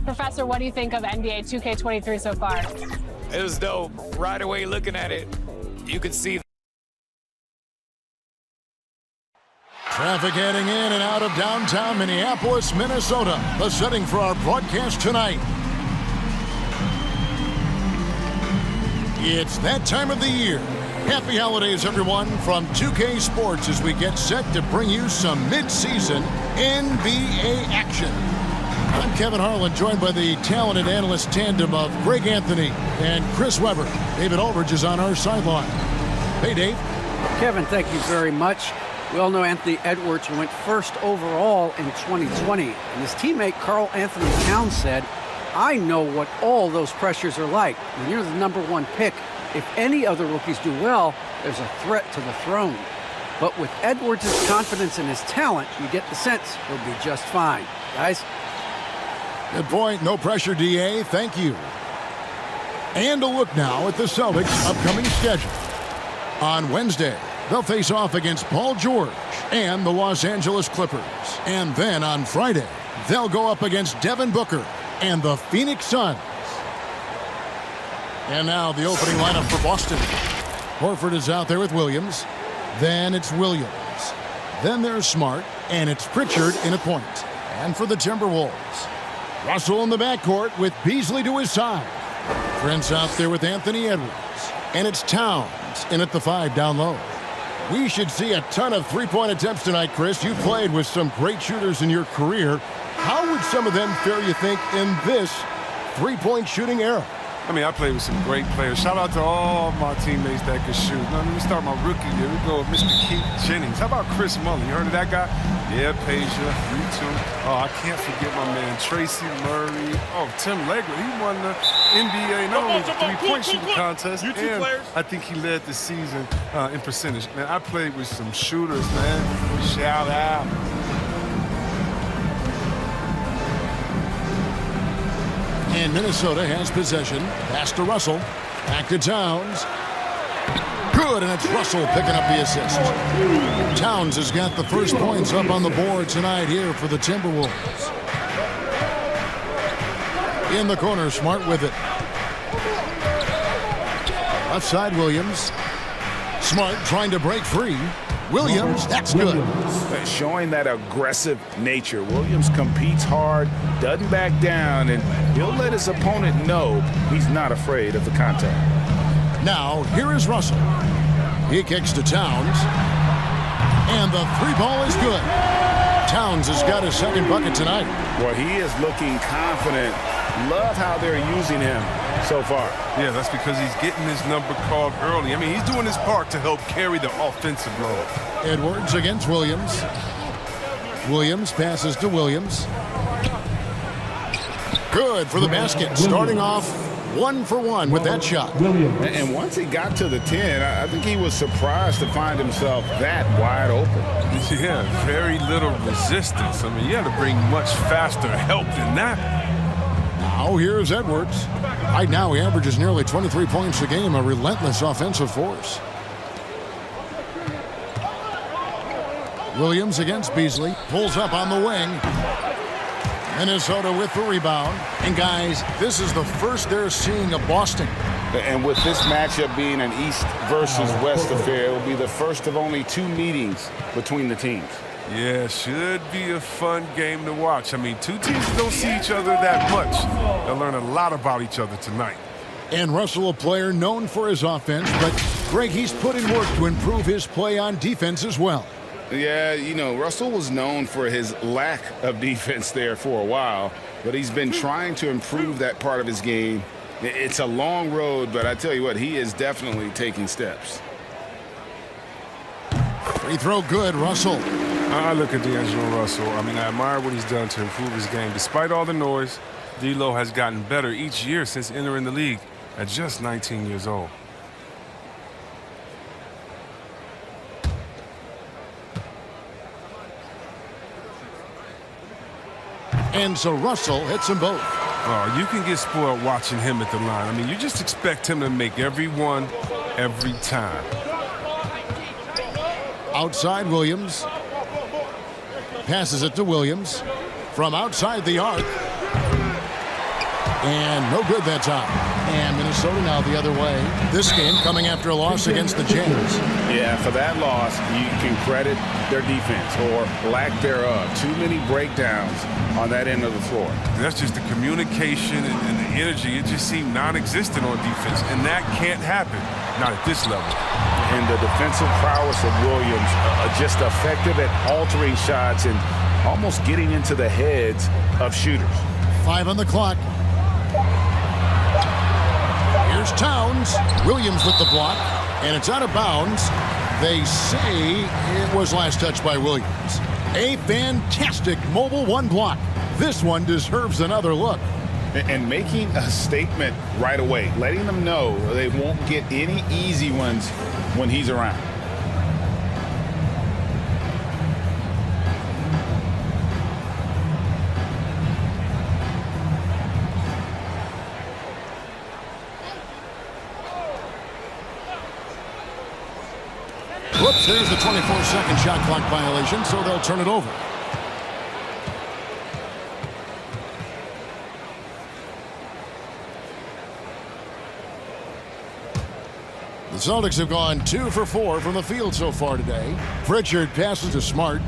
Professor, what do you think of NBA 2K23 so far? It was dope. Right away looking at it, you could see. Traffic heading in and out of downtown Minneapolis, Minnesota. The setting for our broadcast tonight. It's that time of the year. Happy holidays, everyone, from 2K Sports as we get set to bring you some mid-season NBA action. I'm Kevin Harlan, joined by the talented analyst tandem of Greg Anthony and Chris Webber. David Aldridge is on our sideline. Hey, Dave. Kevin, thank you very much. We all know Anthony Edwards went first overall in 2020, and his teammate Karl Anthony Towns said, "I know what all those pressures are like. When you're the #1 pick, if any other rookies do well, there's a threat to the throne." But with Edwards' confidence in his talent, you get the sense he'll be just fine. Guys? Good point. No pressure, DA. Thank you. And a look now at the Celtics' upcoming schedule. On Wednesday, they'll face off against Paul George and the Los Angeles Clippers. And then on Friday, they'll go up against Devin Booker and the Phoenix Suns. And now the opening lineup for Boston. Horford is out there with Williams. Then it's Williams. Then there's Smart, and it's Pritchard in a point. And for the Timberwolves, Russell in the backcourt with Beasley to his side. Trent's out there with Anthony Edwards. And it's Towns in at the 5 down low. We should see a ton of three-point attempts tonight, Chris. You played with some great shooters in your career. How would some of them fare, you think, in this three-point shooting era? I mean, I played with some great players. Shout out to all my teammates that could shoot. Now, let me start my rookie year. We go with Mr. Keith Jennings. How about Chris Mullin? You heard of that guy? Yeah, Peja, you too. Oh, I can't forget my man Tracy Murray. Oh, Tim Legler. He won the NBA, not only the three-point shooting contest, and I think he led the season in percentage. Man, I played with some shooters, man. Shout out. And Minnesota has possession. Pass to Russell. Back to Towns. Good, and it's Russell picking up the assist. Towns has got the first points up on the board tonight here for the Timberwolves. In the corner, Smart with it. Left side, Williams. Smart trying to break free. Williams, that's good. Showing that aggressive nature. Williams competes hard, doesn't back down, and he'll let his opponent know he's not afraid of the contact. Now, here is Russell. He kicks to Towns. And the three ball is good. Towns has got his second bucket tonight. Well, he is looking confident. Love how they're using him so far. Yeah, that's because he's getting his number called early. I mean, he's doing his part to help carry the offensive load. Edwards against Williams. Williams passes to Williams. Good for the basket. Starting off 1 for 1 with that shot. And once he got to the 10, I think he was surprised to find himself that wide open. Yeah, very little resistance. I mean, you had to bring much faster help than that. Now here's Edwards. Right now he averages nearly 23 points a game, a relentless offensive force. Williams against Beasley. Pulls up on the wing. Minnesota with the rebound. And guys, this is the first they're seeing of Boston. And with this matchup being an East versus West affair, it will be the first of only 2 meetings between the teams. Yeah, should be a fun game to watch. I mean, two teams don't see each other that much. They'll learn a lot about each other tonight. And Russell, a player known for his offense, but Greg, he's put in work to improve his play on defense as well. Yeah, you know, Russell was known for his lack of defense there for a while, but he's been trying to improve that part of his game. It's a long road, but I tell you what, he is definitely taking steps. Free throw good, Russell. I look at D'Angelo Russell. I mean, I admire what he's done to improve his game. Despite all the noise, D'Lo has gotten better each year since entering the league at just 19 years old. And so Russell hits them both. Oh, you can get spoiled watching him at the line. I mean, you just expect him to make every one, every time. Outside Williams. Passes it to Williams. from outside the arc. And no good that time. And Minnesota now the other way. This game coming after a loss against the Jazz. Yeah, for that loss, you can credit their defense or lack thereof. Too many breakdowns on that end of the floor. That's just the communication and the energy. It just seemed non-existent on defense, and that can't happen, not at this level. And the defensive prowess of Williams, just effective at altering shots and almost getting into the heads of shooters. 5 on the clock. Here's Towns. Williams with the block, and it's out of bounds. They say it was last touched by Williams. A fantastic mobile one block. This one deserves another look. And making a statement right away, letting them know they won't get any easy ones when he's around. Whoops, there's the 24-second shot clock violation, so they'll turn it over. The Celtics have gone 2 for 4 from the field so far today. Pritchard passes to Smart.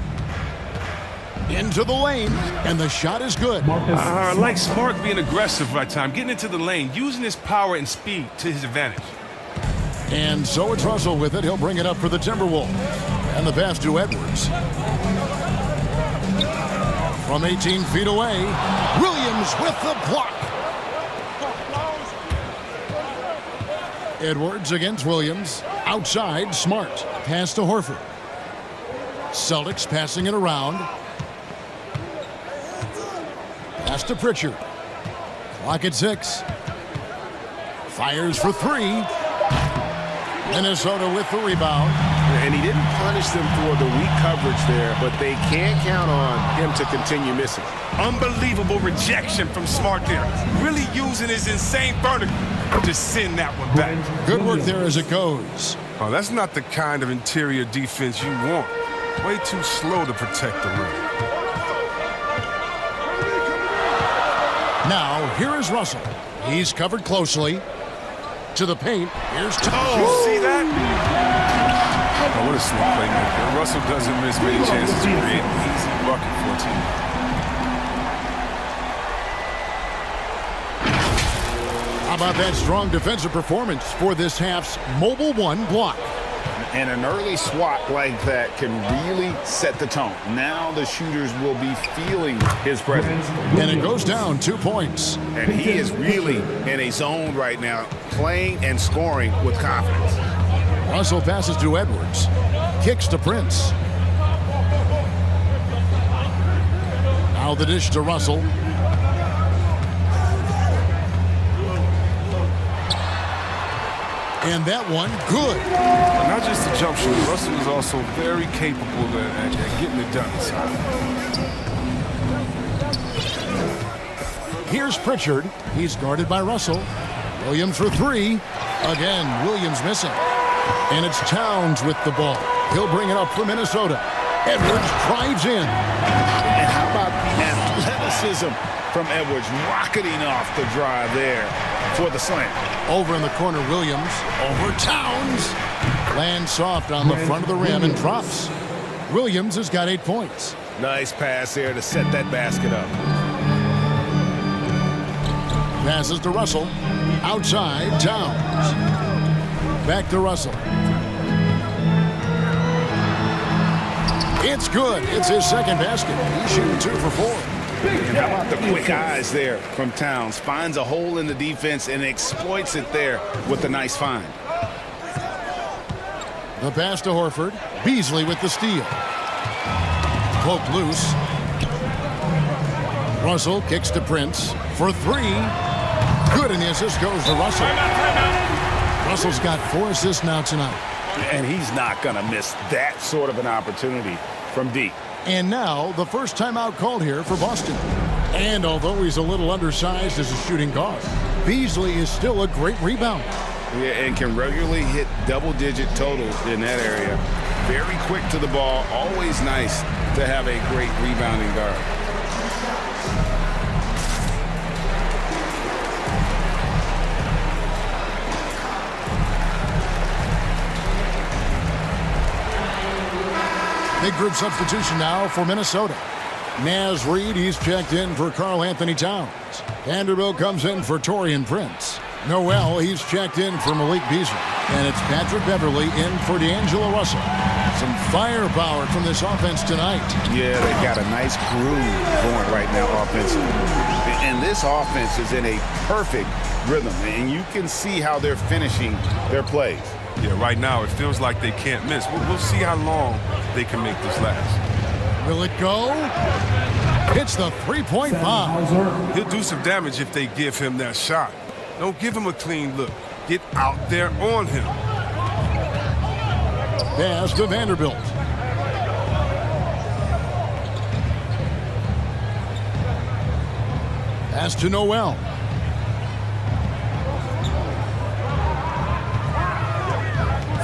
Into the lane, and the shot is good. I like Smart being aggressive right time, getting into the lane, using his power and speed to his advantage. And so it's Russell with it. He'll bring it up for the Timberwolves. And the pass to Edwards. From 18 feet away, Williams with the block. Edwards against Williams. Outside, Smart. Pass to Horford. Celtics passing it around. Pass to Pritchard. Clock at 6. Fires for 3. Minnesota with the rebound. And he didn't punish them for the weak coverage there, but they can't count on him to continue missing. Unbelievable rejection from Smart there. Really using his insane vertical to send that one back. Good work there as it goes. Oh, that's not the kind of interior defense you want. Way too slow to protect the rim. Now, here is Russell. He's covered closely. To the paint. Here's Towns. Oh, you see that? Oh, what a slick playmaker. Russell doesn't miss many chances to create an easy bucket for a team. How about that strong defensive performance for this half's mobile one block? And an early swat like that can really set the tone. Now the shooters will be feeling his presence. And it goes down 2 points. And he is really in a zone right now, playing and scoring with confidence. Russell passes to Edwards. Kicks to Prince. Now the dish to Russell. And that one, good. Not just a jump shooter. Russell is also very capable at getting it done inside. Here's Pritchard. He's guarded by Russell. Williams for 3. Again, Williams missing. And it's Towns with the ball. He'll bring it up for Minnesota. Edwards drives in. And how about the athleticism from Edwards rocketing off the drive there for the slam. Over in the corner, Williams. Over Towns. Lands soft on the front of the rim and drops. Williams has got 8 points. Nice pass there to set that basket up. Passes to Russell. Outside, Towns. Back to Russell. It's good. It's his second basket. He's shooting 2 for 4. And how about the quick eyes there from Towns? Finds a hole in the defense and exploits it there with a nice find. The pass to Horford. Beasley with the steal. Poked loose. Russell kicks to Prince for 3. Good, and the assist goes to Russell. Russell's got 4 assists now tonight. And he's not going to miss that sort of an opportunity from deep. And now the first timeout called here for Boston. And although he's a little undersized as a shooting guard, Beasley is still a great rebounder. Yeah, and can regularly hit double-digit totals in that area. Very quick to the ball. Always nice to have a great rebounding guard. group substitution now for Minnesota. Naz Reid, he's checked in for Karl Anthony Towns. Vanderbilt comes in for Taurean Prince. Noel, he's checked in for Malik Beasley. And it's Patrick Beverley in for D'Angelo Russell. Some firepower from this offense tonight. Yeah, they got a nice groove going right now offensively. And this offense is in a perfect rhythm. And you can see how they're finishing their plays. Yeah, right now it feels like they can't miss. We'll see how long they can make this last. Will it go? It's the three-point bomb. He'll do some damage if they give him that shot. Don't give him a clean look. Get out there on him. Pass to Vanderbilt. Pass to Noel.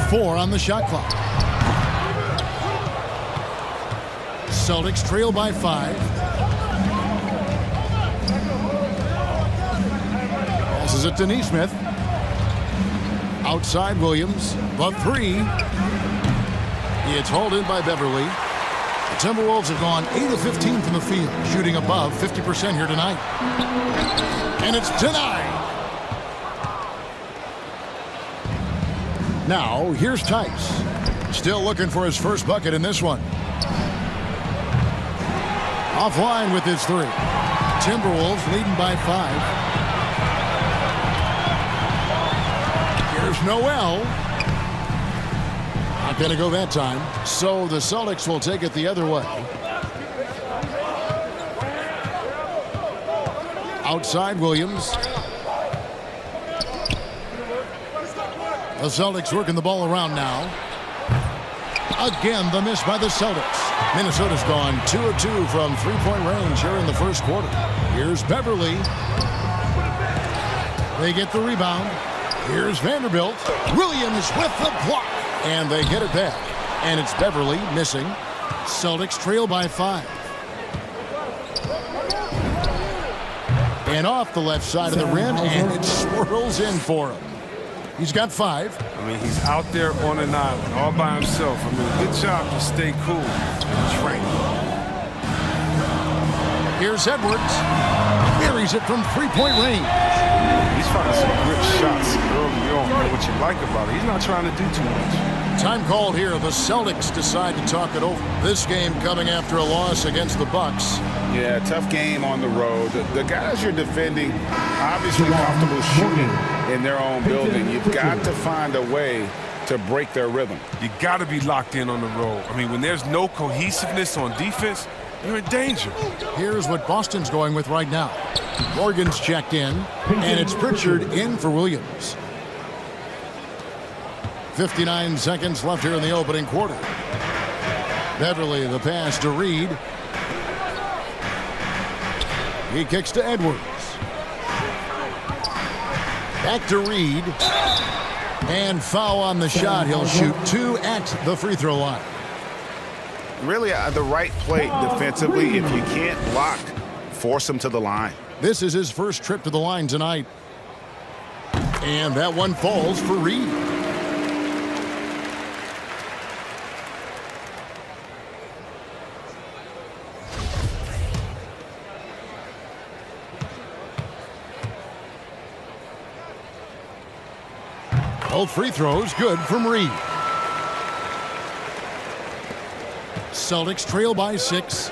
Four on the shot clock. Celtics trail by 5. Passes it to Neesmith. Outside Williams. The 3. It's hauled in by Beverly. The Timberwolves have gone 8 of 15 from the field, shooting above 50% here tonight. And it's denied. Now, here's Tice. Still looking for his first bucket in this one. Offline with his 3. Timberwolves leading by 5. Here's Noel. Not going to go that time. So the Celtics will take it the other way. Outside Williams. The Celtics working the ball around now. Again, the miss by the Celtics. Minnesota's gone 2 of 2 from three-point range here in the first quarter. Here's Beverly. They get the rebound. Here's Vanderbilt. Williams with the block. And they get it back. And it's Beverly missing. Celtics trail by 5. And off the left side of the rim, and it swirls in for him. He's got 5. I mean, he's out there on an island all by himself. I mean, good job to stay cool and train. Here's Edwards. Buries it from three-point range. He's finding some good shots early on. And what you like about it, he's not trying to do too much. Time called here. The Celtics decide to talk it over. This game coming after a loss against the Bucks. Yeah, tough game on the road. The guys you're defending, obviously comfortable shooting in their own building. You've got to find a way to break their rhythm. You got to be locked in on the road. I mean, when there's no cohesiveness on defense, you're in danger. Here's what Boston's going with right now. Morgan's checked in, and it's Pritchard in for Williams. 59 seconds left here in the opening quarter. Beverly, the pass to Reid. He kicks to Edwards. Back to Reid. And foul on the shot. He'll shoot 2 at the free throw line. Really, the right play defensively. If you can't block, force him to the line. This is his first trip to the line tonight. And that one falls for Reid. Both free throws good from Reid. Celtics trail by 6.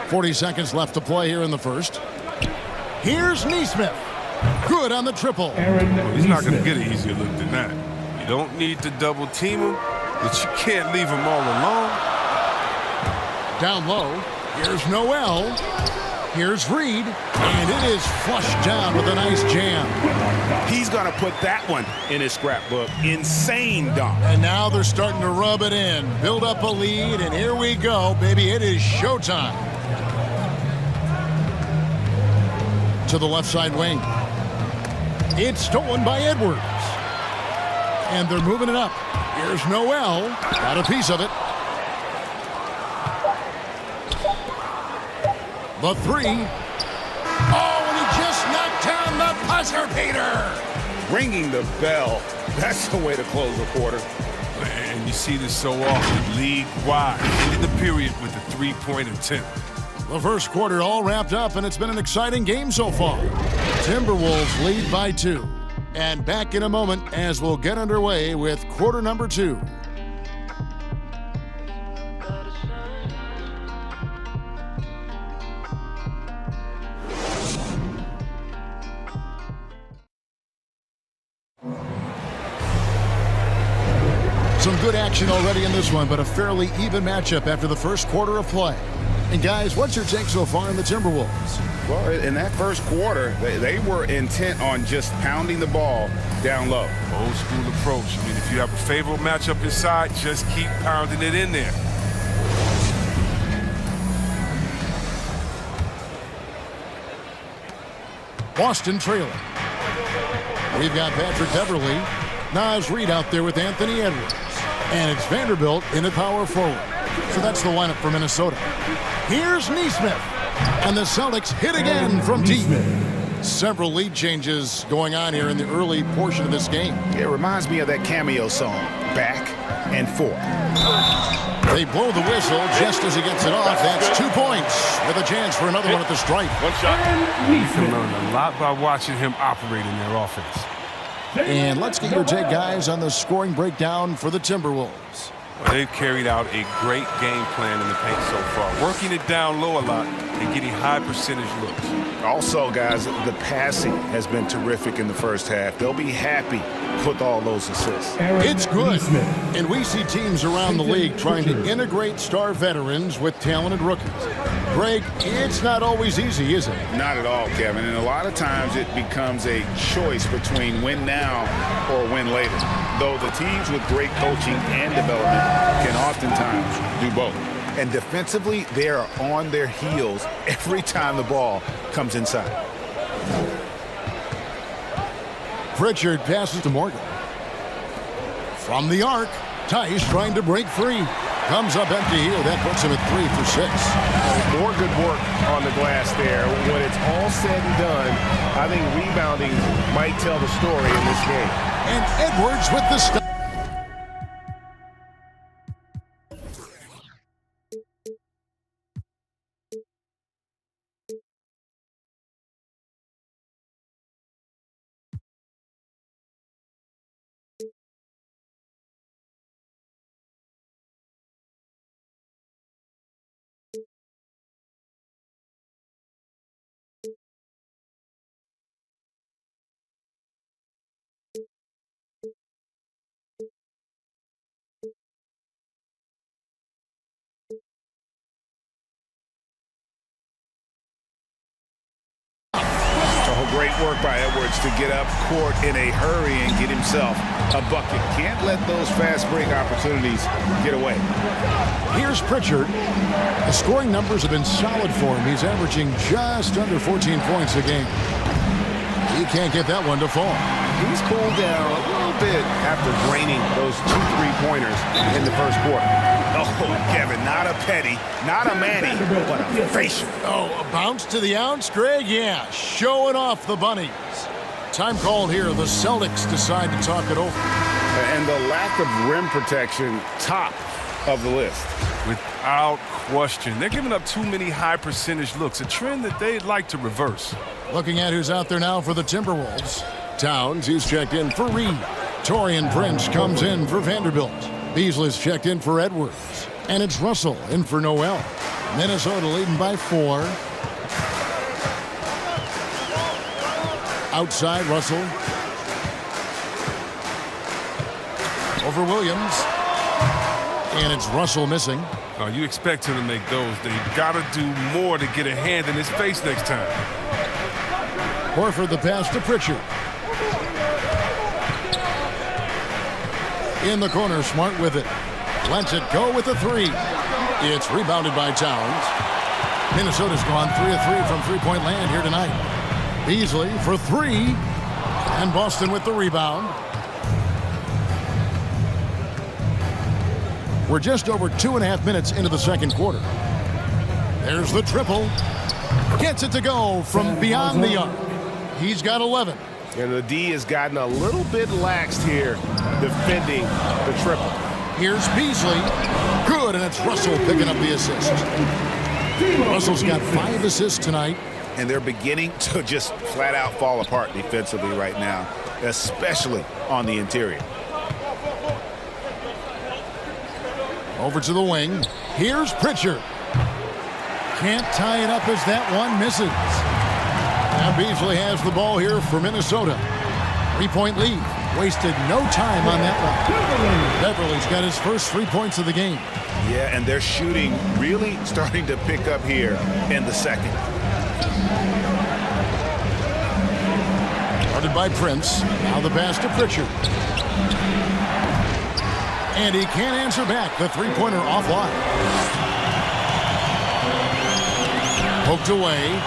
40 seconds left to play here in the first. Here's Neesmith. Good on the triple. He's not going to get an easier look than that. You don't need to double team him, but you can't leave him all alone. Down low. Here's Noel. Here's Reid, and it is flushed down with a nice jam. He's going to put that one in his scrapbook. Insane dunk. And now they're starting to rub it in, build up a lead, and here we go, baby. It is showtime. To the left side wing. It's stolen by Edwards. And they're moving it up. Here's Noel. Got a piece of it. The 3. Oh, and he just knocked down the buzzer beater. Ringing the bell. That's the way to close the quarter. And you see this so often, league-wide. Ended the period with a three-point attempt. The first quarter all wrapped up, and it's been an exciting game so far. Timberwolves lead by 2. And back in a moment as we'll get underway with quarter number 2. Some good action already in this one, but a fairly even matchup after the first quarter of play. And guys, what's your take so far in the Timberwolves? Well, in that first quarter, they were intent on just pounding the ball down low. Old school approach. I mean, if you have a favorable matchup inside, just keep pounding it in there. Boston trailing. We've got Patrick Beverley. Naz Reid out there with Anthony Edwards. And it's Vanderbilt in at power forward. So that's the lineup for Minnesota. Here's Nesmith. And the Celtics hit again from deep. Several lead changes going on here in the early portion of this game. It reminds me of that cameo song, Back and Forth. They blow the whistle just as he gets it off. That's 2 points with a chance for another one at the stripe. One shot. You can learn a lot by watching him operate in their offense. And let's get your take, guys, on the scoring breakdown for the Timberwolves. Well, they've carried out a great game plan in the paint so far, working it down low a lot and getting high percentage looks. Also, guys, the passing has been terrific in the first half. They'll be happy with all those assists. It's good. And we see teams around the league trying to integrate star veterans with talented rookies. Greg, it's not always easy, is it? Not at all, Kevin. And a lot of times it becomes a choice between win now or win later. Though the teams with great coaching and development can oftentimes do both. And defensively, they are on their heels every time the ball comes inside. Pritchard passes to Morgan. From the arc, Tice trying to break free. Comes up empty here. That puts him at 3 for 6. More good work on the glass there. When it's all said and done, I think rebounding might tell the story in this game. And Edwards with the stop. Great work by Edwards to get up court in a hurry and get himself a bucket. Can't let those fast break opportunities get away. Here's Pritchard. The scoring numbers have been solid for him. He's averaging just under 14 points a game. He can't get that one to fall. He's cooled down a little bit after draining those 2 3-pointers in the first quarter. Oh, Kevin, not a petty, not a Manny, but a facial. Oh, a bounce to the ounce, Greg? Yeah, showing off the bunnies. Time called here. The Celtics decide to talk it over. And the lack of rim protection, top of the list. Without question. They're giving up too many high percentage looks, a trend that they'd like to reverse. Looking at who's out there now for the Timberwolves. Towns, he's checked in for Reid. Torian Prince comes in for Vanderbilt. Beasley's checked in for Edwards. And it's Russell in for Noel. Minnesota leading by 4. Outside, Russell. Over Williams. And it's Russell missing. Oh, you expect him to make those. They've got to do more to get a hand in his face next time. Horford the pass to Pritchard. In the corner, Smart with it. Lets it go with the 3. It's rebounded by Towns. Minnesota's gone 3 of 3 from three-point land here tonight. Beasley for 3. And Boston with the rebound. We're just over 2.5 minutes into the second quarter. There's the triple. Gets it to go from beyond the arc. He's got 11. And the D has gotten a little bit laxed here defending the triple. Here's Beasley. Good, and it's Russell picking up the assist. Russell's got 5 assists tonight. And they're beginning to just flat out fall apart defensively right now, especially on the interior. Over to the wing. Here's Pritchard. Can't tie it up as that one misses. Now Beasley has the ball here for Minnesota. 3-point lead. Wasted no time on that one. Beverly's got his first 3 points of the game. Yeah, and their shooting really starting to pick up here in the second. Guarded by Prince. Now the pass to Pritchard. And he can't answer back. The three-pointer offline. Poked away.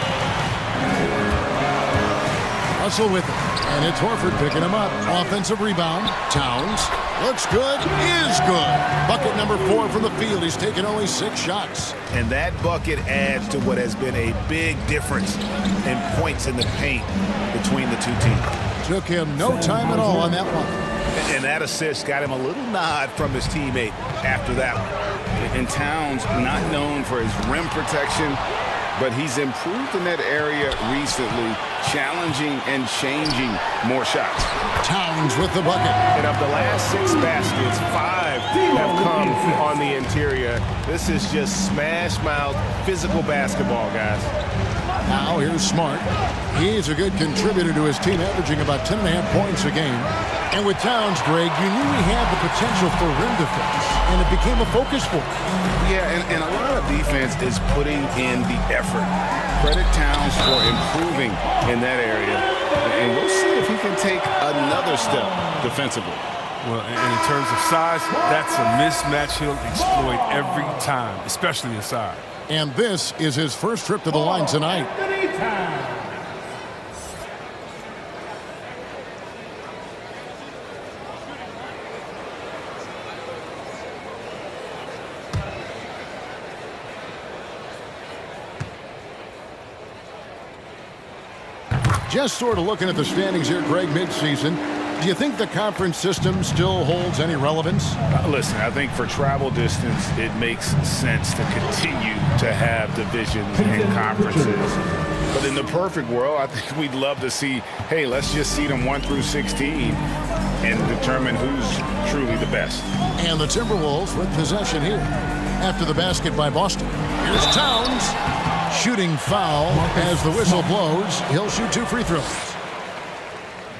Russell with it. And it's Horford picking him up. Offensive rebound. Towns. Looks good. Is good. Bucket number 4 from the field. He's taken only 6 shots. And that bucket adds to what has been a big difference in points in the paint between the two teams. Took him no time at all on that one. And that assist got him a little nod from his teammate after that one. And Towns, not known for his rim protection, but he's improved in that area recently, challenging and changing more shots. Towns with the bucket. And of the last 6 baskets, 5 have come on the interior. This is just smash mouth physical basketball, guys. Now here's Smart. He's a good contributor to his team, averaging about 10.5 points a game. And with Towns, Greg, you knew he had the potential for rim defense, and it became a focus for him. Yeah, and a lot of defense is putting in the effort. Credit Towns for improving in that area. And we'll see if he can take another step defensively. Well, and in terms of size, that's a mismatch he'll exploit every time, especially inside. And this is his first trip to the line tonight. Just sort of looking at the standings here, Greg, midseason. Do you think the conference system still holds any relevance? Listen, I think for travel distance, it makes sense to continue to have divisions and conferences. But in the perfect world, I think we'd love to see, hey, let's just seed them 1 through 16 and determine who's truly the best. And the Timberwolves with possession here after the basket by Boston. Here's Towns. Shooting foul as the whistle blows. He'll shoot 2 free throws.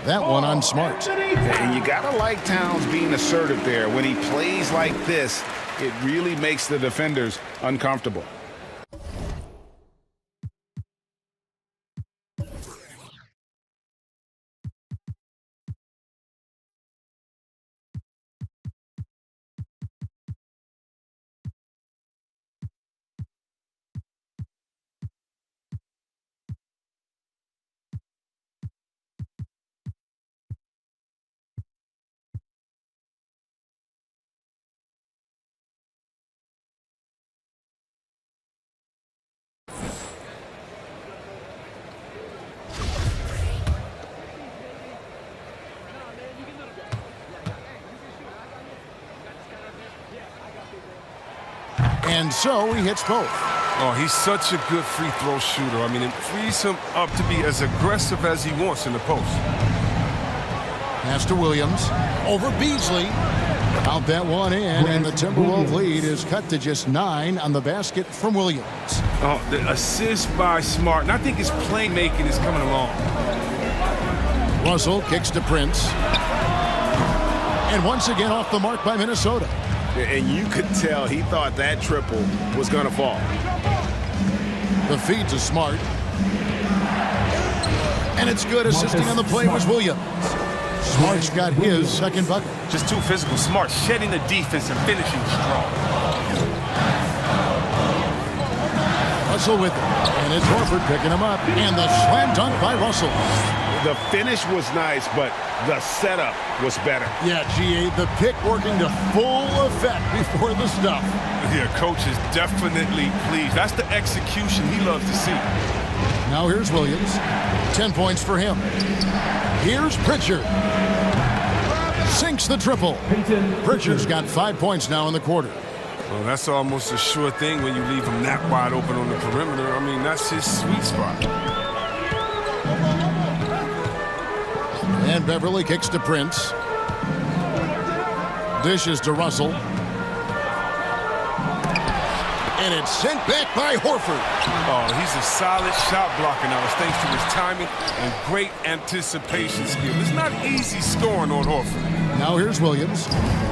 That one on Smart. And you got to like Towns being assertive there. When he plays like this, it really makes the defenders uncomfortable. And so he hits both. Oh, he's such a good free throw shooter. I mean, it frees him up to be as aggressive as he wants in the post. Pass to Williams. Over Beasley. Out that one in, and the Timberwolves lead is cut to just 9 on the basket from Williams. Oh, the assist by Smart, and I think his playmaking is coming along. Russell kicks to Prince. And once again off the mark by Minnesota. And you could tell he thought that triple was going to fall. The feed to Smart. And it's good. Assisting on the play was Williams. Smart's got his second bucket. Just too physical. Smart shedding the defense and finishing strong. Russell with it. And it's Horford picking him up. And the slam dunk by Russell. The finish was nice, but the setup was better. Yeah, GA, the pick working to full effect before the stuff. Yeah, coach is definitely pleased. That's the execution he loves to see. Now here's Williams. 10 points for him. Here's Pritchard. sinks the triple. Pritchard's got 5 points now in the quarter. Well, that's almost a sure thing when you leave him that wide open on the perimeter. I mean, that's his sweet spot. And Beverly kicks to Prince. Dishes to Russell. And it's sent back by Horford. Oh, he's a solid shot blocker now. It's thanks to his timing and great anticipation skill. It's not easy scoring on Horford. Now here's Williams.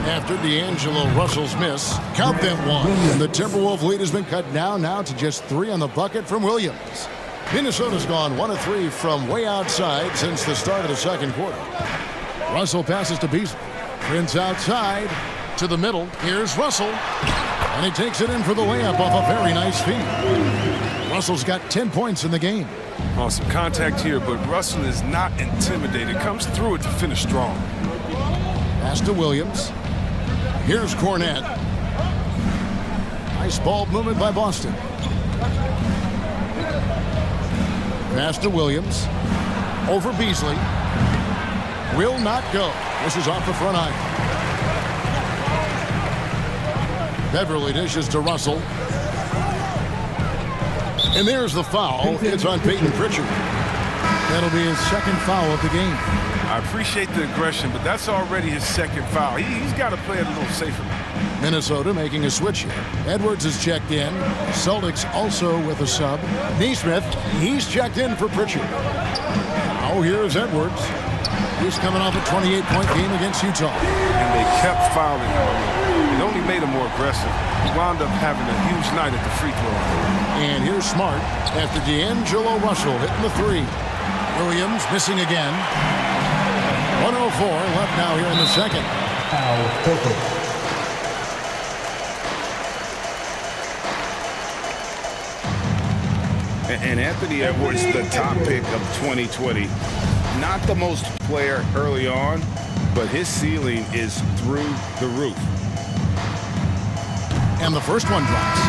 After D'Angelo Russell's miss, count them one. And the Timberwolves lead has been cut down now to just 3 on the bucket from Williams. Minnesota's gone 1 of 3 from way outside since the start of the second quarter. Russell passes to Beasley. Prince outside to the middle. Here's Russell. And he takes it in for the layup off a very nice feed. Russell's got 10 points in the game. Oh, some contact here, but Russell is not intimidated. Comes through it to finish strong. Pass to Williams. Here's Cornette. Nice ball movement by Boston. Pass to Williams. Over Beasley. Will not go. This is off the front iron. Beverly dishes to Russell. And there's the foul. It's on Peyton Pritchard. That'll be his second foul of the game. I appreciate the aggression, but that's already his second foul. He's got to play it a little safer. Minnesota making a switch here. Edwards is checked in. Celtics also with a sub. Neesmith, he's checked in for Pritchard. Now here's Edwards. He's coming off a 28-point game against Utah. And they kept fouling him. It only made him more aggressive. He wound up having a huge night at the free throw line. And here's Smart after D'Angelo Russell hitting the 3. Williams missing again. 104 left now here in the second. And Anthony Edwards, the top pick of 2020. Not the most player early on, but his ceiling is through the roof. And the first one drops.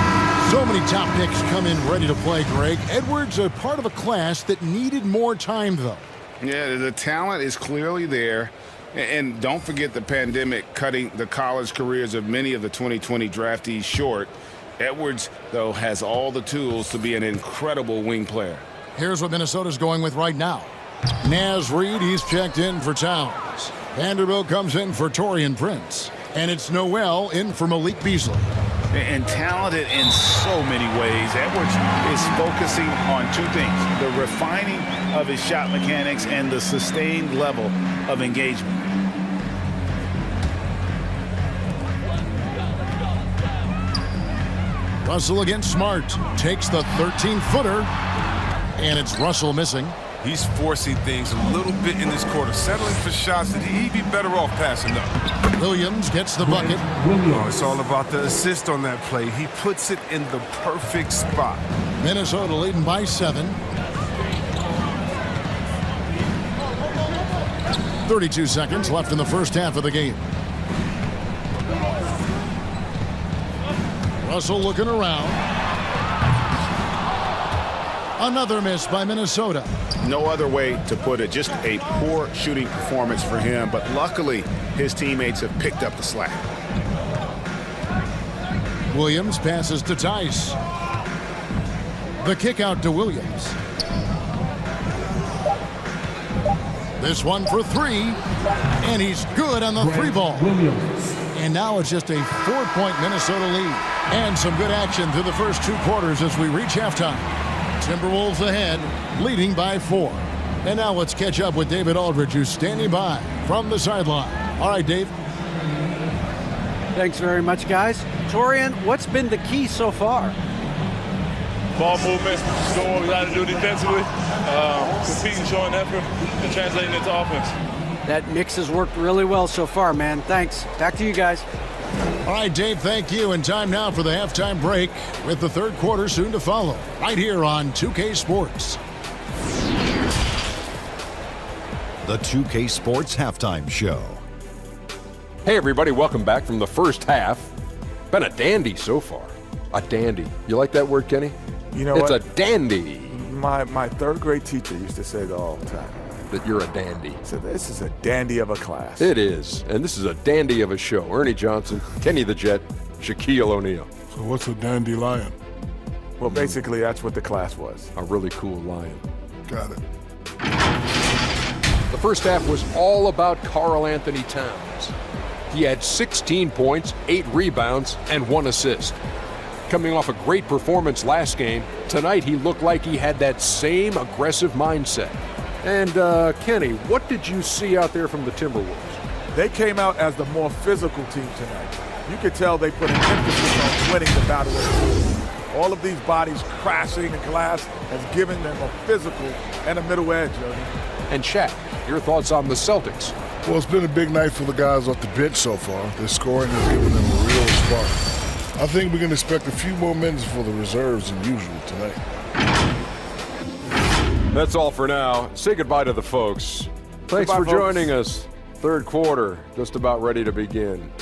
So many top picks come in ready to play, Greg. Edwards a part of a class that needed more time, though. Yeah, the talent is clearly there. And don't forget the pandemic cutting the college careers of many of the 2020 draftees short. Edwards, though, has all the tools to be an incredible wing player. Here's what Minnesota's going with right now. Naz Reid, he's checked in for Towns. Vanderbilt comes in for Taurean Prince. And it's Noel in for Malik Beasley. And talented in so many ways. Edwards is focusing on 2 things: the refining of his shot mechanics and the sustained level of engagement. Russell against Smart. Takes the 13-footer. And it's Russell missing. He's forcing things a little bit in this quarter, settling for shots that he'd be better off passing up. Williams gets the bucket. Oh, it's all about the assist on that play. He puts it in the perfect spot. Minnesota leading by 7. 32 seconds left in the first half of the game. Russell looking around. Another miss by Minnesota. No other way to put it. Just a poor shooting performance for him. But luckily, his teammates have picked up the slack. Williams passes to Tice. The kick out to Williams. This one for 3. And he's good on the 3-ball. And now it's just a 4-point Minnesota lead. And some good action through the first 2 quarters as we reach halftime. Timberwolves ahead, leading by 4. And now let's catch up with David Aldridge, who's standing by from the sideline. All right, Dave. Thanks very much, guys. Taurean, what's been the key so far? Ball movement, doing what we got to do defensively, competing, showing effort, and translating into offense. That mix has worked really well so far, man. Thanks. Back to you guys. All right, Dave, thank you. And time now for the halftime break with the third quarter soon to follow right here on 2K Sports. The 2K Sports Halftime Show. Hey, everybody, welcome back from the first half. Been a dandy so far. A dandy. You like that word, Kenny? You know it's what? a dandy. My third grade teacher used to say that all the time. that you're a dandy. So this is a dandy of a class. It is, and this is a dandy of a show. Ernie Johnson, Kenny the Jet, Shaquille O'Neal. So what's a dandelion? Well, basically, that's what the class was. A really cool lion. Got it. The first half was all about Karl Anthony Towns. He had 16 points, 8 rebounds, and 1 assist. Coming off a great performance last game, tonight he looked like he had that same aggressive mindset. And, Kenny, what did you see out there from the Timberwolves? They came out as the more physical team tonight. You could tell they put an emphasis on winning the battle. All of these bodies crashing the glass has given them a physical and a middle edge, Ernie. And Shaq, your thoughts on the Celtics? Well, it's been a big night for the guys off the bench so far. Their scoring has given them a real spark. I think we can expect a few more minutes for the reserves than usual tonight. That's all for now. Say goodbye to the folks. Thanks for joining us. Third quarter, just about ready to begin.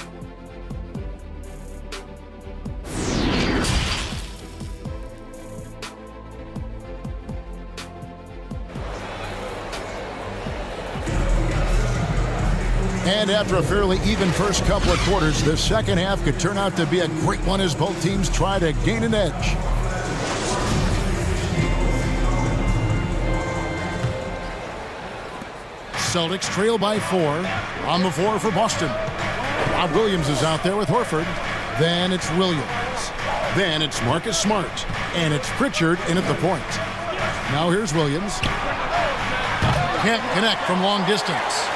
And after a fairly even first couple of quarters, the second half could turn out to be a great one as both teams try to gain an edge. Celtics trail by 4. On the floor for Boston. Rob Williams is out there with Horford. Then it's Williams. Then it's Marcus Smart. And it's Pritchard in at the point. Now here's Williams. Can't connect from long distance.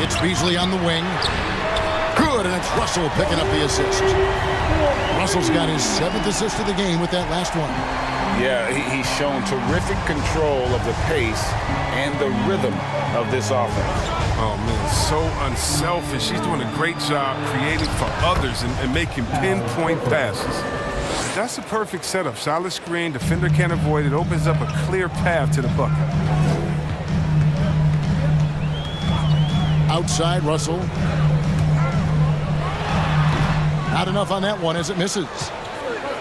It's Beasley on the wing. Good, and it's Russell picking up the assist. Russell's got his 7th assist of the game with that last one. Yeah, he's shown terrific control of the pace and the rhythm of this offense. Oh, man, so unselfish. He's doing a great job creating for others and making pinpoint passes. That's a perfect setup. Solid screen, defender can't avoid it. Opens up a clear path to the bucket. Outside, Russell. Not enough on that one as it misses.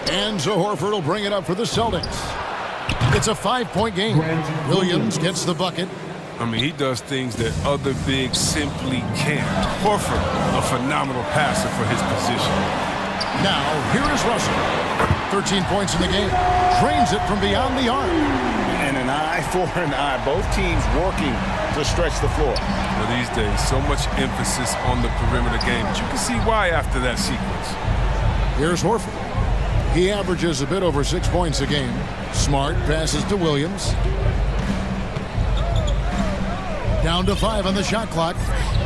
And so Horford will bring it up for the Celtics. It's a 5-point game. Williams gets the bucket. I mean, he does things that other bigs simply can't. Horford, a phenomenal passer for his position. Now, here is Russell. 13 points in the game. Drains it from beyond the arc. And an eye for an eye. Both teams working to stretch the floor. Well, these days, so much emphasis on the perimeter game. But you can see why after that sequence. Here's Horford. He averages a bit over 6 points a game. Smart passes to Williams. Down to 5 on the shot clock.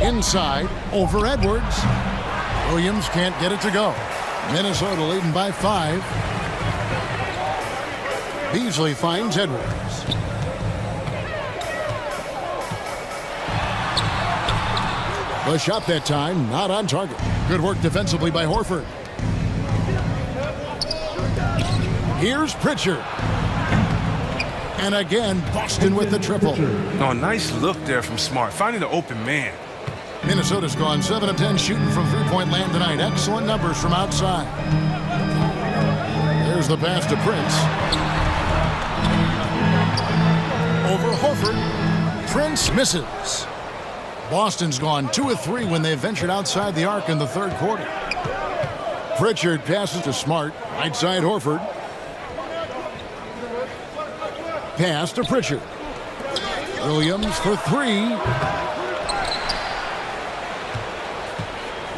Inside, over Edwards. Williams can't get it to go. Minnesota leading by 5. Beasley finds Edwards. The shot that time, not on target. Good work defensively by Horford. Here's Pritchard. And again, Boston with the triple. Oh, nice look there from Smart, finding the open man. Minnesota's gone 7 of 10 shooting from three-point land tonight. Excellent numbers from outside. There's the pass to Prince. Over Horford. Prince misses. Boston's gone 2 of 3 when they ventured outside the arc in the third quarter. Pritchard passes to Smart. Right side Horford. Pass to Pritchard. Williams for 3.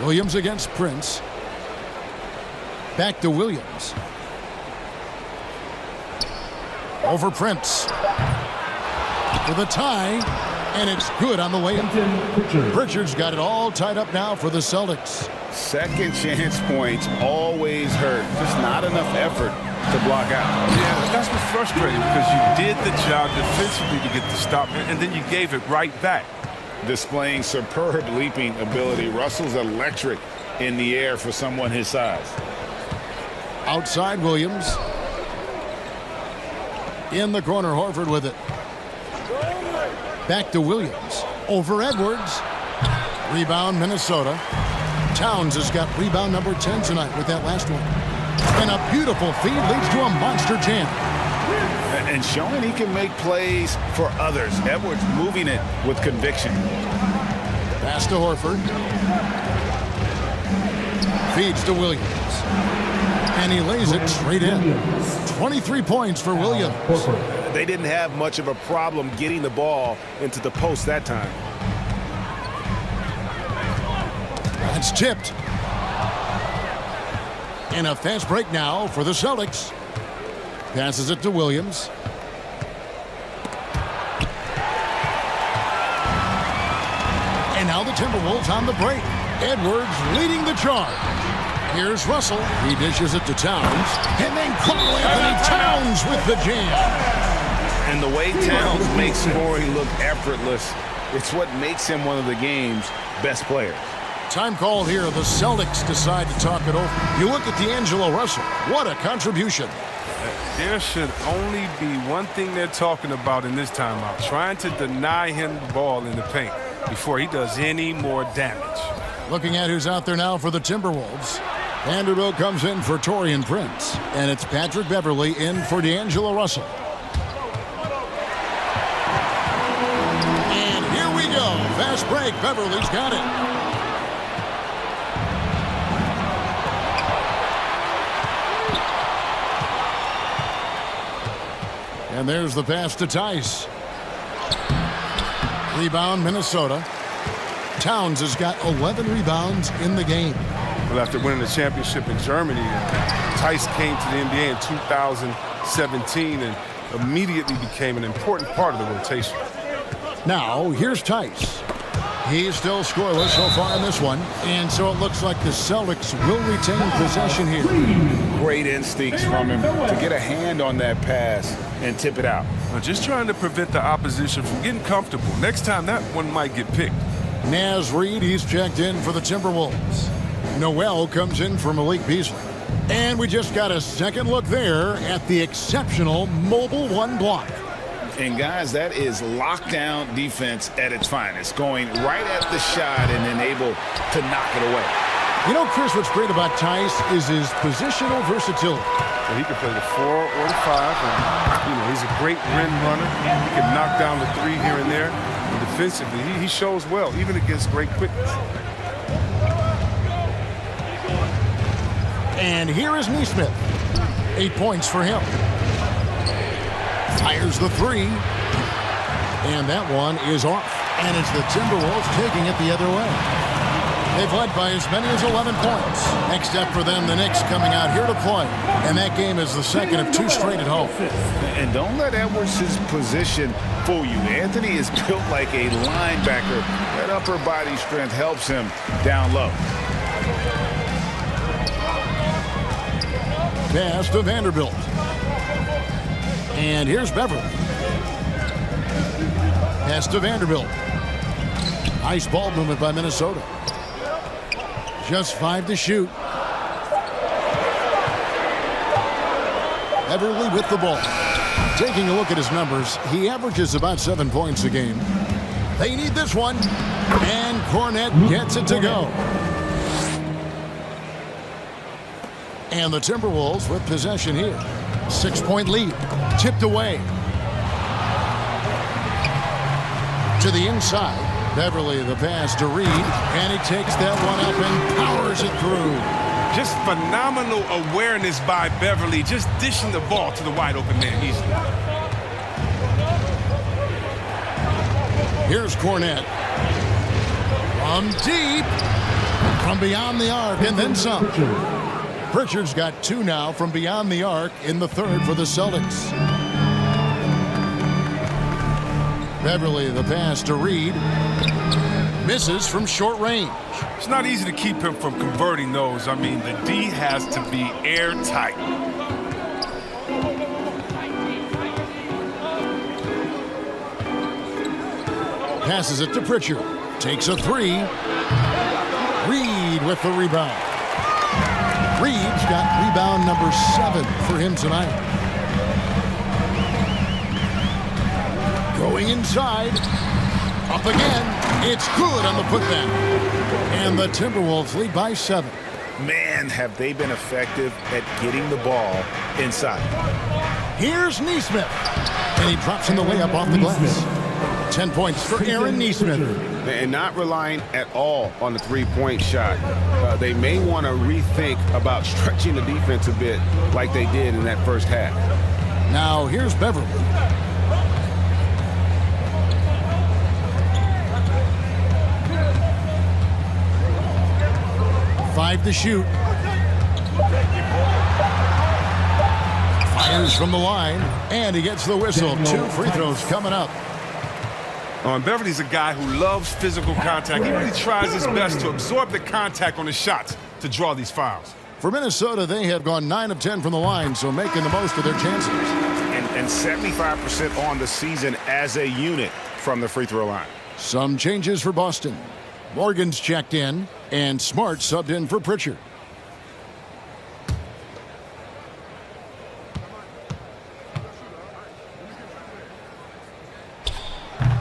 Williams against Prince. Back to Williams. Over Prince. For the tie. And it's good on the way in. Pritchard's got it all tied up now for the Celtics. Second chance points always hurt. Just not enough effort to block out. Yeah, that's what's frustrating because you did the job defensively to get the stop, and then you gave it right back. Displaying superb leaping ability. Russell's electric in the air for someone his size. Outside Williams. In the corner, Horford with it. Back to Williams. Over Edwards. Rebound, Minnesota. Towns has got rebound number 10 tonight with that last one. And a beautiful feed leads to a monster jam. And showing he can make plays for others. Edwards moving it with conviction. Pass to Horford. Feeds to Williams. And he lays it straight in. 23 points for Williams. They didn't have much of a problem getting the ball into the post that time. That's tipped. And a fast break now for the Celtics. Passes it to Williams. And now the Timberwolves on the break. Edwards leading the charge. Here's Russell. He dishes it to Towns. And then Karl Anthony Towns with the jam. And the way Towns makes scoring look effortless, it's what makes him one of the game's best players. Time called here. The Celtics decide to talk it over. You look at D'Angelo Russell. What a contribution. There should only be one thing they're talking about in this timeout, trying to deny him the ball in the paint before he does any more damage. Looking at who's out there now for the Timberwolves. Vanderbilt comes in for Taurean Prince. And it's Patrick Beverley in for D'Angelo Russell. And here we go. Fast break. Beverley's got it. And there's the pass to Tice. Rebound, Minnesota. Towns has got 11 rebounds in the game. Well, after winning the championship in Germany, Tice came to the NBA in 2017 and immediately became an important part of the rotation. Now, here's Tice. He's still scoreless so far in this one. And so it looks like the Celtics will retain possession here. Great instincts from him to get a hand on that pass and tip it out. Well, just trying to prevent the opposition from getting comfortable. Next time, that one might get picked. Naz Reid, he's checked in for the Timberwolves. Noel comes in for Malik Beasley. And we just got a second look there at the exceptional mobile one block. And guys, that is lockdown defense at its finest. Going right at the shot and then able to knock it away. You know, Chris, what's great about Tice is his positional versatility. Well, he can play the 4 or the 5. And, he's a great rim runner. He can knock down the 3 here and there. And defensively, he shows well, even against great quickness. And here is Nesmith. 8 points for him. Fires the 3. And that one is off. And it's the Timberwolves taking it the other way. They've led by as many as 11 points. Next up for them, the Knicks coming out here to play. And that game is the second of 2 straight at home. And don't let Edwards' position fool you. Anthony is built like a linebacker. That upper body strength helps him down low. Pass to Vanderbilt. And here's Beverley. Pass to Vanderbilt. Nice ball movement by Minnesota. Just 5 to shoot. Beverley with the ball. Taking a look at his numbers, he averages about 7 points a game. They need this one. And Cornette gets it to go. And the Timberwolves with possession here. 6-point lead. Tipped away. To the inside. Beverley, the pass to Reed, and he takes that one up and powers it through. Just phenomenal awareness by Beverley, just dishing the ball to the wide open man easily. Here's Cornette. From deep, from beyond the arc, and then some. Pritchard's got 2 now from beyond the arc in the third for the Celtics. Beverley, the pass to Reed. Misses from short range. It's not easy to keep him from converting those. I mean, the D has to be airtight. Passes it to Pritchard. Takes a 3. Reed with the rebound. Reed's got rebound number 7 for him tonight. Going inside. Up again. It's good on the putback. And the Timberwolves lead by 7. Man, have they been effective at getting the ball inside. Here's Neesmith. And he drops in the layup off the glass. 10 points for Aaron Neesmith. And not relying at all on the three-point shot. They may want to rethink about stretching the defense a bit like they did in that first half. Now here's Beverly. Five to shoot. Fires from the line, and he gets the whistle. 2 free throws coming up. Beverly's a guy who loves physical contact. He really tries his best to absorb the contact on his shots to draw these fouls. For Minnesota, they have gone 9 of 10 from the line, so making the most of their chances. And 75% on the season as a unit from the free throw line. Some changes for Boston. Morgan's checked in, and Smart subbed in for Pritchard.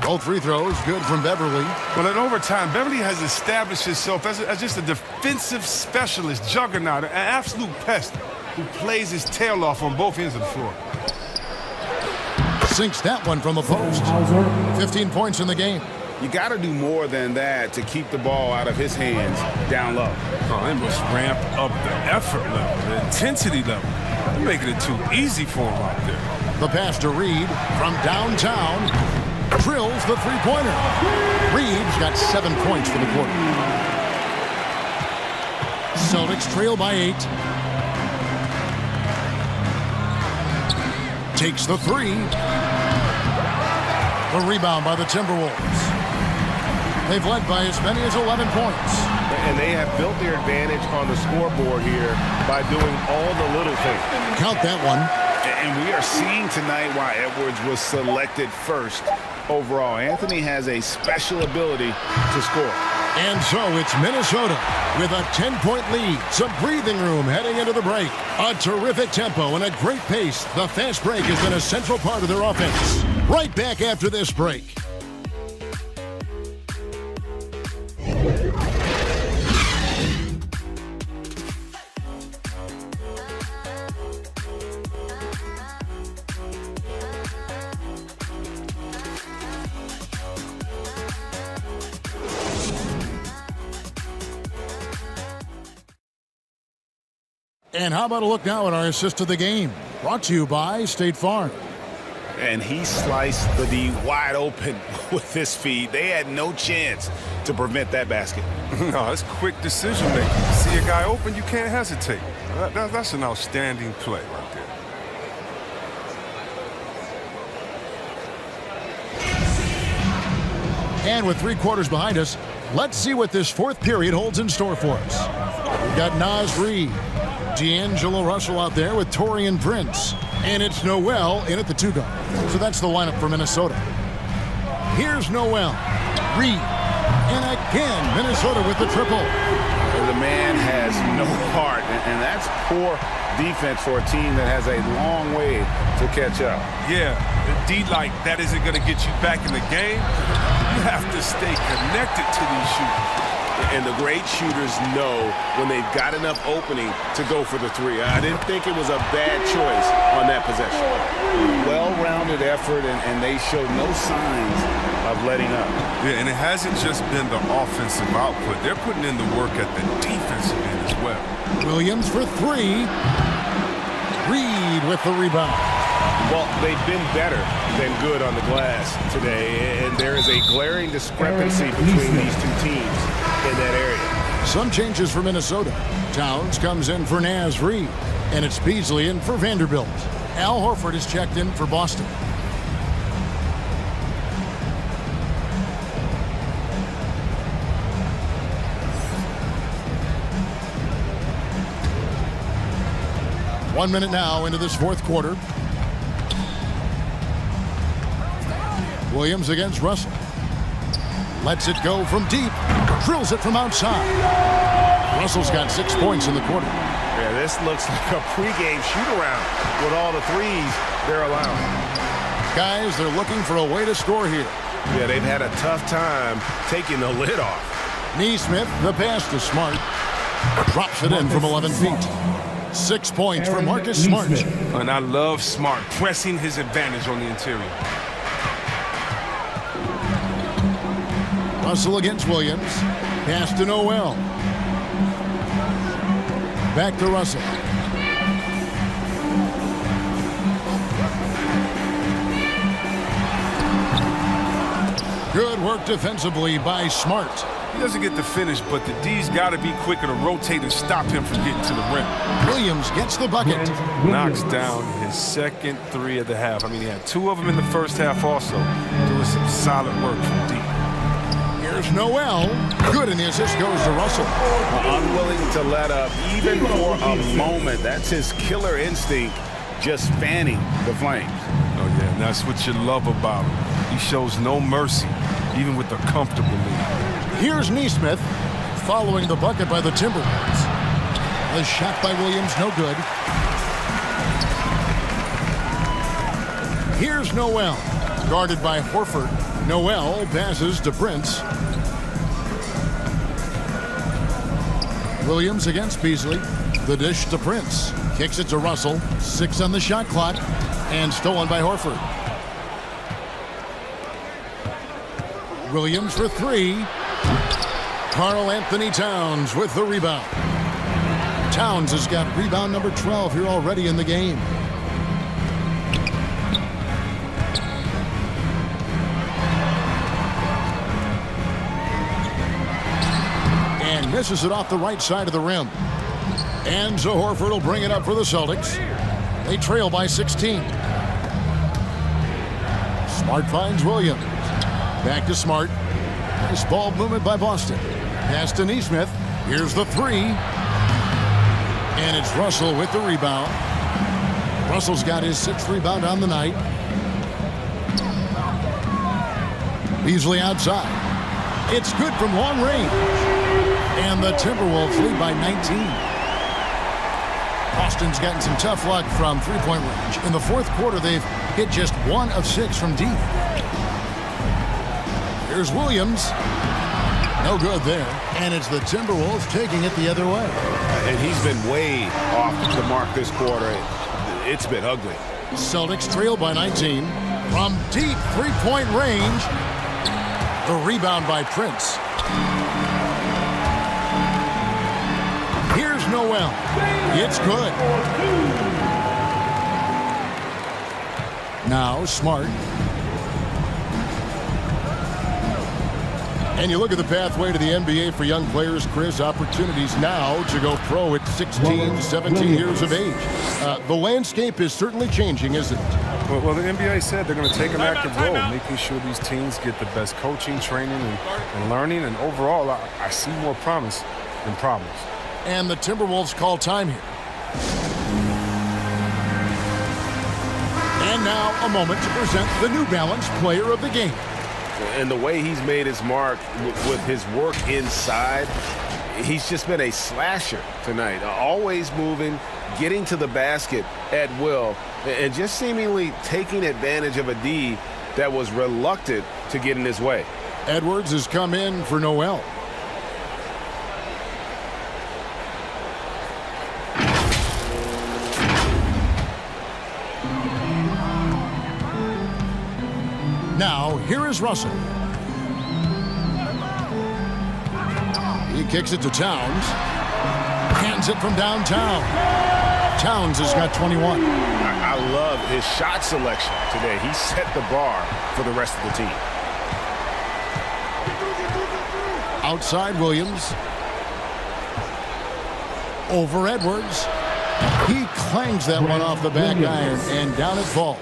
Both free throws good from Beverly. Well, in overtime, Beverly has established himself as just a defensive specialist, juggernaut, an absolute pest who plays his tail off on both ends of the floor. Sinks that one from the post. 15 points in the game. You got to do more than that to keep the ball out of his hands down low. Oh, they must ramp up the effort level, the intensity level. They're making it too easy for him out there. The pass to Reed from downtown. Drills the three-pointer. Reed's got 7 points for the quarter. Celtics trail by 8. Takes the 3. The rebound by the Timberwolves. They've led by as many as 11 points. And they have built their advantage on the scoreboard here by doing all the little things. Count that one. And we are seeing tonight why Edwards was selected first overall. Anthony has a special ability to score. And so it's Minnesota with a 10-point lead. Some breathing room heading into the break. A terrific tempo and a great pace. The fast break has been a central part of their offense. Right back after this break. And how about a look now at our assist of the game? Brought to you by State Farm. And he sliced the D wide open with this feed. They had no chance to prevent that basket. No, it's quick decision making. See a guy open, you can't hesitate. That's an outstanding play right there. And with 3 quarters behind us, let's see what this 4th period holds in store for us. We've got Naz Reid, D'Angelo Russell out there with Taurean Prince. And it's Noel in at the 2-guard. So that's the lineup for Minnesota. Here's Noel. Reid. And again, Minnesota with the triple. The man has no heart, and that's poor defense for a team that has a long way to catch up. Yeah, D like that isn't going to get you back in the game. You have to stay connected to these shooters. And the great shooters know when they've got enough opening to go for the 3. I didn't think it was a bad choice on that possession. Well-rounded effort, and they showed no signs of letting up. Yeah, and it hasn't just been the offensive output. They're putting in the work at the defensive end as well. Williams for 3. Reid with the rebound. Well, they've been better than good on the glass today, and there is a glaring discrepancy between these two teams in that area. Some changes for Minnesota. Towns comes in for Naz Reid, and it's Beasley in for Vanderbilt. Al Horford is checked in for Boston. One minute now into this 4th quarter. Williams against Russell. Lets it go from deep. Drills it from outside. Russell's got 6 points in the quarter. Yeah, this looks like a pregame shoot-around with all the threes they're allowing. Guys, they're looking for a way to score here. Yeah, they've had a tough time taking the lid off. Neesmith, the pass to Smart. Drops it in from 11 feet. 6 points for Marcus Smart. And I love Smart pressing his advantage on the interior. Russell against Williams. Pass to Noel. Back to Russell. Good work defensively by Smart. He doesn't get the finish, but the D's got to be quicker to rotate and stop him from getting to the rim. Williams gets the bucket. Knocks down his second three of the half. I mean, he had 2 of them in the first half also. Doing some solid work from deep. Here's Noel. Good, and the assist goes to Russell. Unwilling to let up even for a moment. That's his killer instinct, just fanning the flames. Oh, yeah, and that's what you love about him. He shows no mercy, even with a comfortable lead. Here's Neesmith following the bucket by the Timberwolves. The shot by Williams, no good. Here's Noel, guarded by Horford. Noel passes to Prince. Williams against Beasley. The dish to Prince. Kicks it to Russell. 6 on the shot clock. And stolen by Horford. Williams for 3. Karl Anthony Towns with the rebound. Towns has got rebound number 12 here already in the game. And misses it off the right side of the rim. And so Horford will bring it up for the Celtics. They trail by 16. Smart finds Williams. Back to Smart. Nice ball movement by Boston. Pass to Neesmith. Here's the 3. And it's Russell with the rebound. Russell's got his 6th rebound on the night. Beasley outside. It's good from long range. And the Timberwolves lead by 19. Boston's gotten some tough luck from three-point range. In the 4th quarter, they've hit just 1 of 6 from deep. Here's Williams. No good there. And it's the Timberwolves taking it the other way. And he's been way off the mark this quarter. It's been ugly. Celtics trail by 19. From deep three-point range. The rebound by Prince. Here's Noel. It's good. Now Smart. And you look at the pathway to the NBA for young players, Chris, opportunities now to go pro at 16, 17 years of age. The landscape is certainly changing, isn't it? Well, the NBA said they're going to take an active role, making sure these teams get the best coaching, training, and learning. And overall, I see more promise than problems. And the Timberwolves call time here. And now a moment to present the New Balance Player of the Game. And the way he's made his mark with his work inside, he's just been a slasher tonight. Always moving, getting to the basket at will, and just seemingly taking advantage of a D that was reluctant to get in his way. Edwards has come in for Noel. Now, here is Russell. He kicks it to Towns. Hands it from downtown. Towns has got 21. I love his shot selection today. He set the bar for the rest of the team. Outside Williams. Over Edwards. He clangs that one off the back iron, and down it falls.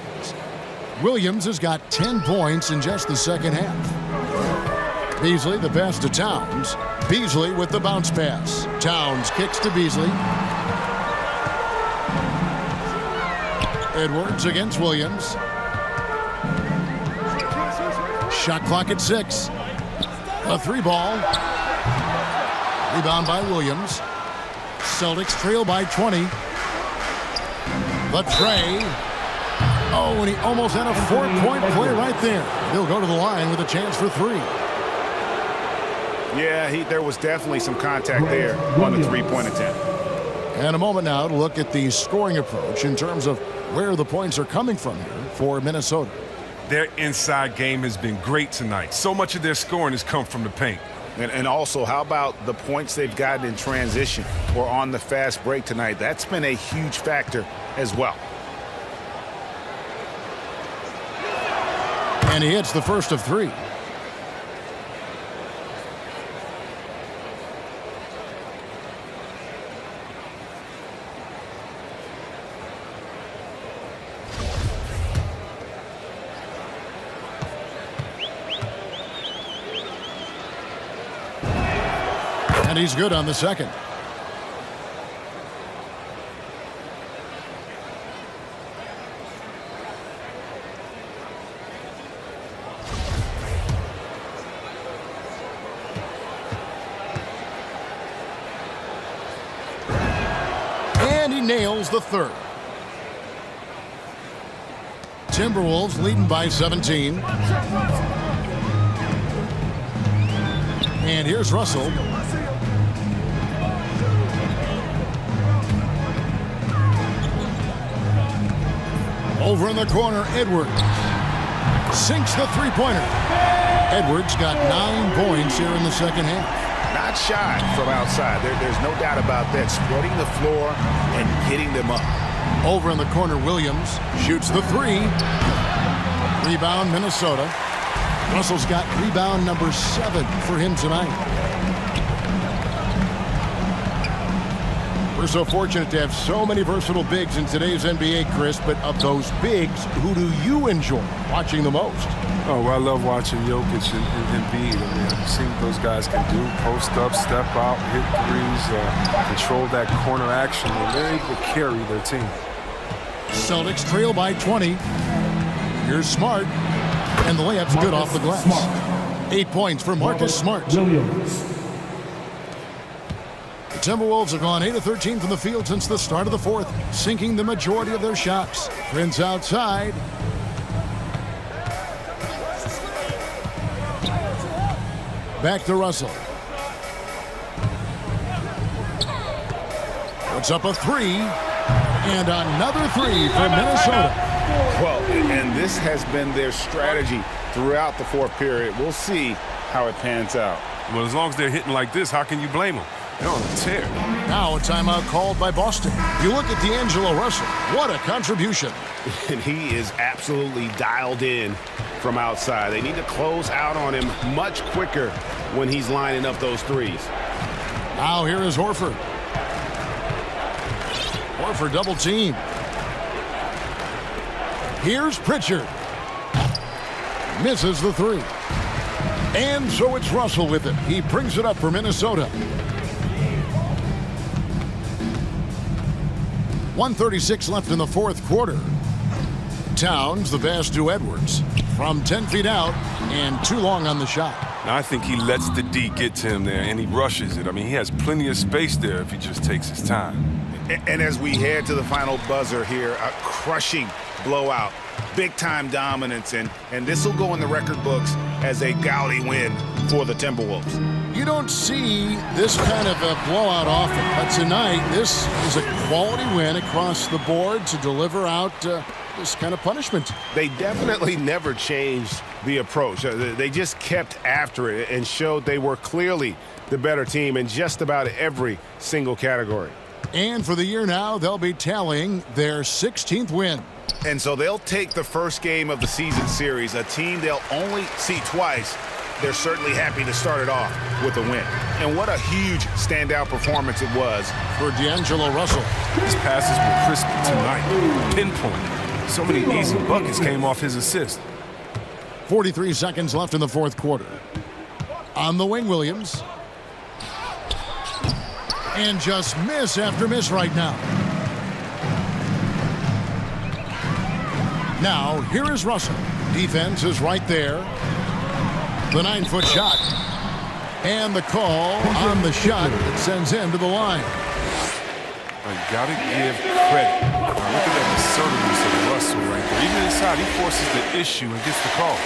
Williams has got 10 points in just the second half. Beasley, the pass to Towns. Beasley with the bounce pass. Towns kicks to Beasley. Edwards against Williams. Shot clock at 6. A 3-ball. Rebound by Williams. Celtics trail by 20. The tray. Oh, and he almost had a 4-point play right there. He'll go to the line with a chance for 3. Yeah, there was definitely some contact there on the three-point attempt. And a moment now to look at the scoring approach in terms of where the points are coming from here for Minnesota. Their inside game has been great tonight. So much of their scoring has come from the paint. And also, how about the points they've gotten in transition or on the fast break tonight? That's been a huge factor as well. And he hits the first of three. And he's good on the second. And he nails the third. Timberwolves leading by 17. And here's Russell. Over in the corner, Edwards sinks the three-pointer. Edwards got 9 points here in the second half. Not shy from outside. There's no doubt about that. Spreading the floor and getting them up. Over in the corner, Williams shoots the three. Rebound, Minnesota. Russell's got rebound number 7 for him tonight. We're so fortunate to have so many versatile bigs in today's NBA, Chris, but of those bigs, who do you enjoy watching the most? Oh, well, I love watching Jokic and Embiid. I mean, I've seen what those guys can do. Post up, step out, hit threes, control that corner action, and they're able to carry their team. Celtics trail by 20. Here's Smart, and the layup's good off the glass. 8 points for Marcus Smart. The Timberwolves have gone 8 of 13 from the field since the start of the fourth, sinking the majority of their shots. Prince outside. Back to Russell. Puts up a three. And another three for Minnesota. Well, and this has been their strategy throughout the fourth period. We'll see how it pans out. Well, as long as they're hitting like this, how can you blame them? They're on a tear. Now a timeout called by Boston. You look at D'Angelo Russell. What a contribution. And he is absolutely dialed in from outside. They need to close out on him much quicker when he's lining up those threes. Now here is Horford. Horford double team. Here's Pritchard. Misses the three. And so it's Russell with it. He brings it up for Minnesota. 1:36 left in the fourth quarter. Towns the pass to Edwards from 10 feet out and too long on the shot. Now, I think he lets the D get to him there, and he rushes it. I mean, he has plenty of space there if he just takes his time. And as we head to the final buzzer here, a crushing blowout, big-time dominance, and this will go in the record books as a gaudy win for the Timberwolves. You don't see this kind of a blowout often, but tonight this is a quality win across the board to deliver out this kind of punishment. They definitely never changed the approach. They just kept after it and showed they were clearly the better team in just about every single category. And for the year now, they'll be tallying their 16th win. And so they'll take the first game of the season series, a team they'll only see twice. They're certainly happy to start it off with a win. And what a huge standout performance it was for D'Angelo Russell. His passes were crisp tonight, pinpoint. So many easy buckets came off his assist. 43 seconds left in the fourth quarter. On the wing, Williams. And just miss after miss right now. Now, here is Russell. Defense is right there. The 9-foot shot. And the call on the shot that sends him to the line. I gotta give credit. Now look at that assertiveness of Russell right there. Even inside, he forces the issue and gets the call.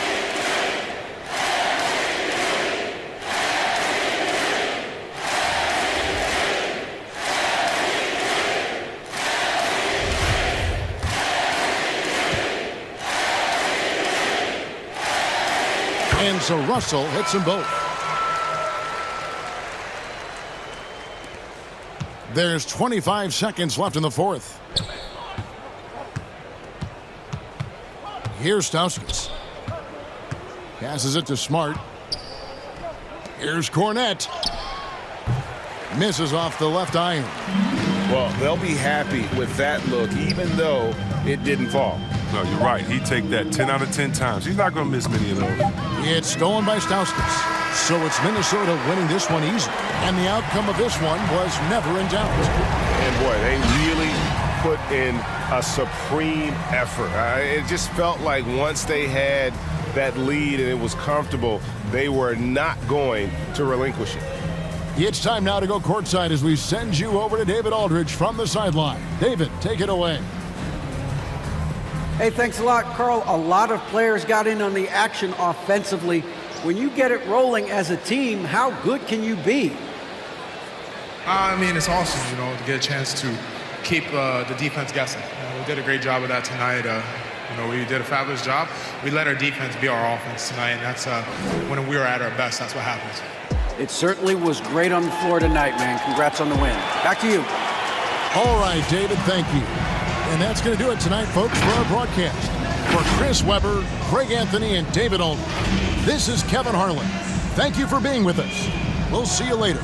And so Russell hits them both. There's 25 seconds left in the fourth. Here's Stauskas. Passes it to Smart. Here's Cornette. Misses off the left iron. Well, they'll be happy with that look, even though it didn't fall. No, you're right. He'd take that 10 out of 10 times. He's not going to miss many of those. It's stolen by Stauskas. So it's Minnesota winning this one easy. And the outcome of this one was never in doubt. And boy, they really put in a supreme effort. It just felt like once they had that lead and it was comfortable, they were not going to relinquish it. It's time now to go courtside as we send you over to David Aldridge from the sideline. David, take it away. Hey, thanks a lot, Carl. A lot of players got in on the action offensively. When you get it rolling as a team, how good can you be? I mean, it's awesome, to get a chance to keep the defense guessing. We did a great job of that tonight. We did a fabulous job. We let our defense be our offense tonight, and that's when we were at our best, that's what happens. It certainly was great on the floor tonight, man. Congrats on the win. Back to you. All right, David, thank you. And that's going to do it tonight, folks, for our broadcast. For Chris Webber, Craig Anthony, and David Aldridge, this is Kevin Harlan. Thank you for being with us. We'll see you later.